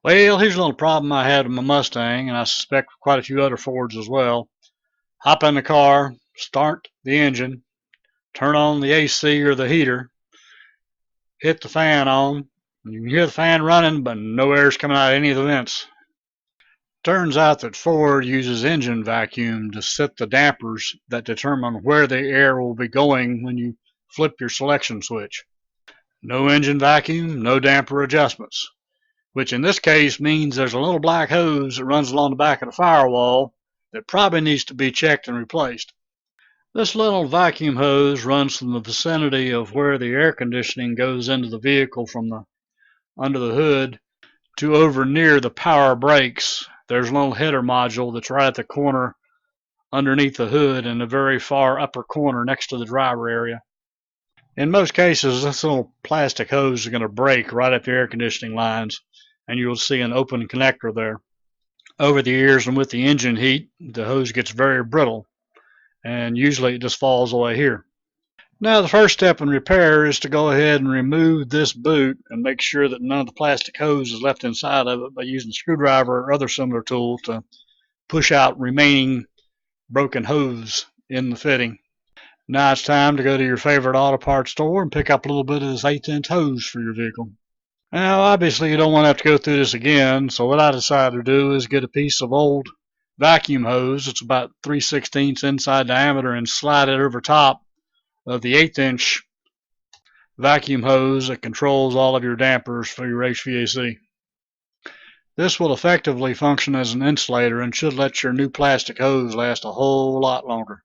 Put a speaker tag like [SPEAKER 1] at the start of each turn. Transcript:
[SPEAKER 1] Well, here's a little problem I had with my Mustang, and I suspect quite a few other Fords as well. Hop in the car, start the engine, turn on the AC or the heater, hit the fan on. You can hear the fan running, but no air's coming out of any of the vents. Turns out that Ford uses engine vacuum to set the dampers that determine where the air will be going when you flip your selection switch. No engine vacuum, no damper adjustments, which in this case means there's a little black hose that runs along the back of the firewall that probably needs to be checked and replaced. This little vacuum hose runs from the vicinity of where the air conditioning goes into the vehicle from the under the hood to over near the power brakes. There's a little header module that's right at the corner underneath the hood in the very far upper corner next to the driver area. In most cases, this little plastic hose is going to break right at the air conditioning lines, and you'll see an open connector there. Over the years and with the engine heat, the hose gets very brittle, and usually it just falls away here. Now, the first step in repair is to go ahead and remove this boot and make sure that none of the plastic hose is left inside of it by using a screwdriver or other similar tool to push out remaining broken hose in the fitting. Now it's time to go to your favorite auto parts store and pick up a little bit of this 1/8" hose for your vehicle. Now, obviously, you don't want to have to go through this again, so what I decided to do is get a piece of old vacuum hose. It's about 3/16 inside diameter and slide it over top of the 1/8" vacuum hose that controls all of your dampers for your HVAC. This will effectively function as an insulator and should let your new plastic hose last a whole lot longer.